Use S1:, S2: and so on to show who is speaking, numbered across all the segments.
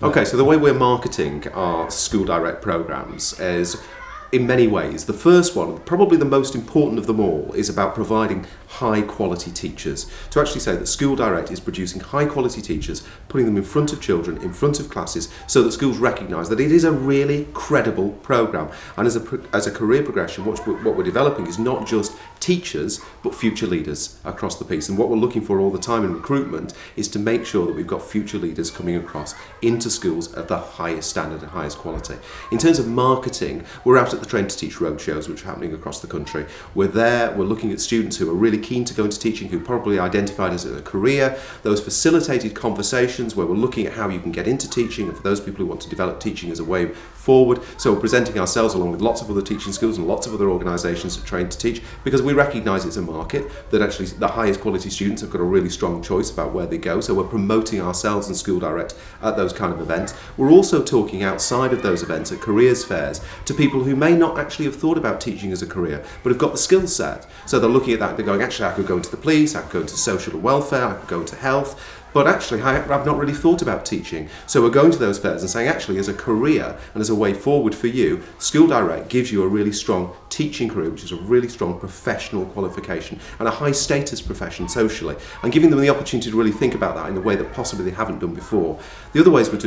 S1: Okay, so the way we're marketing our School Direct programs is in many ways. The first one, probably the most important of them all, is about providing high quality teachers. To actually say that School Direct is producing high quality teachers, putting them in front of children, in front of classes, so that schools recognise that it is a really credible programme. And as a career progression, what we're developing is not just teachers, but future leaders across the piece. And what we're looking for all the time in recruitment is to make sure that we've got future leaders coming across into schools at the highest standard and highest quality. In terms of marketing, we're out at the Train to Teach roadshows, which are happening across the country. We're there, we're looking at students who are really keen to go into teaching, who probably identified as a career, those facilitated conversations where we're looking at how you can get into teaching, and for those people who want to develop teaching as a way forward. So we're presenting ourselves along with lots of other teaching schools and lots of other organisations that train to teach, because we recognise it's a market, that actually the highest quality students have got a really strong choice about where they go. So we're promoting ourselves and School Direct at those kind of events. We're also talking outside of those events at careers fairs to people who may not actually have thought about teaching as a career, but have got the skill set. So they're looking at that, they're going, actually I could go into the police, I could go into social and welfare, I could go into health, but actually I've not really thought about teaching. So we're going to those fairs and saying, actually as a career and as a way forward for you, School Direct gives you a really strong teaching career, which is a really strong professional qualification and a high status profession socially, and giving them the opportunity to really think about that in a way that possibly they haven't done before. The other ways we're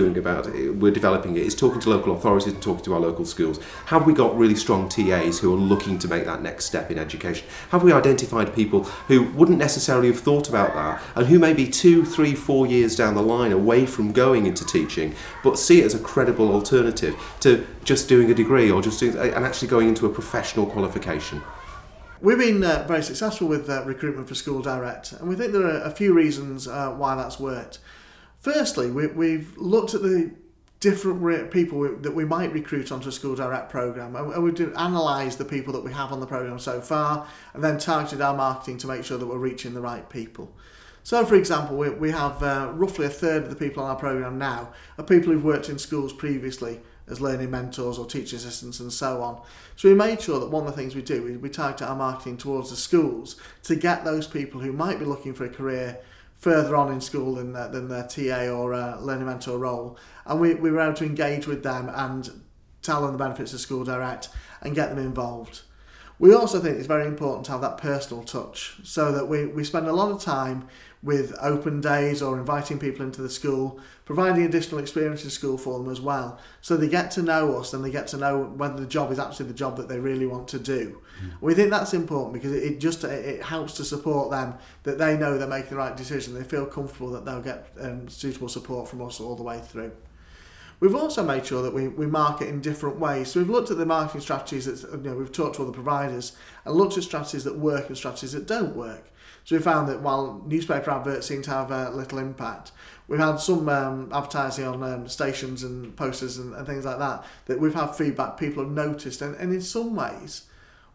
S1: developing it is talking to local authorities and talking to our local schools. Have we got really strong TAs who are looking to make that next step in education? Have we identified people who wouldn't necessarily have thought about that and who may be 2, 3, 4 years down the line away from going into teaching, but see it as a credible alternative to just doing a degree or just doing, and actually going into a professional qualification?
S2: We've been very successful with recruitment for School Direct, and we think there are a few reasons why that's worked. Firstly, we've looked at the different people that we might recruit onto a School Direct programme, and we've analysed the people that we have on the programme so far, and then targeted our marketing to make sure that we're reaching the right people. So, for example, we have roughly a third of the people on our programme now are people who've worked in schools previously as learning mentors or teaching assistants and so on. So we made sure that one of the things we do is we target our marketing towards the schools to get those people who might be looking for a career further on in school than their TA or learning mentor role. And we were able to engage with them and tell them the benefits of School Direct and get them involved. We also think it's very important to have that personal touch, so that we spend a lot of time with open days or inviting people into the school, providing additional experience in school for them as well, so they get to know us and they get to know whether the job is actually the job that they really want to do. We think that's important because it helps to support them, that they know they're making the right decision, they feel comfortable that they'll get suitable support from us all the way through. We've also made sure that we market in different ways. So we've looked at the marketing strategies that we've talked to other providers and looked at strategies that work and strategies that don't work. So we found that while newspaper adverts seem to have little impact, we've had some advertising on stations and posters and things like that we've had feedback people have noticed. And in some ways,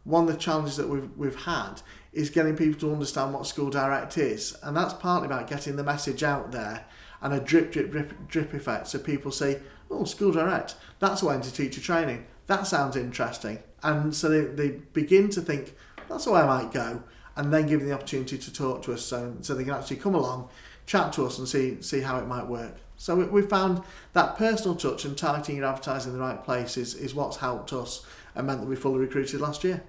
S2: one of the challenges that we've had is getting people to understand what School Direct is. And that's partly about getting the message out there and a drip effect, so people say, oh, School Direct, that's a way into teacher training, that sounds interesting, and so they begin to think that's the way I might go, and then give them the opportunity to talk to us so they can actually come along, chat to us and see how it might work. So we found that personal touch and targeting your advertising in the right place is what's helped us and meant that we fully recruited last year.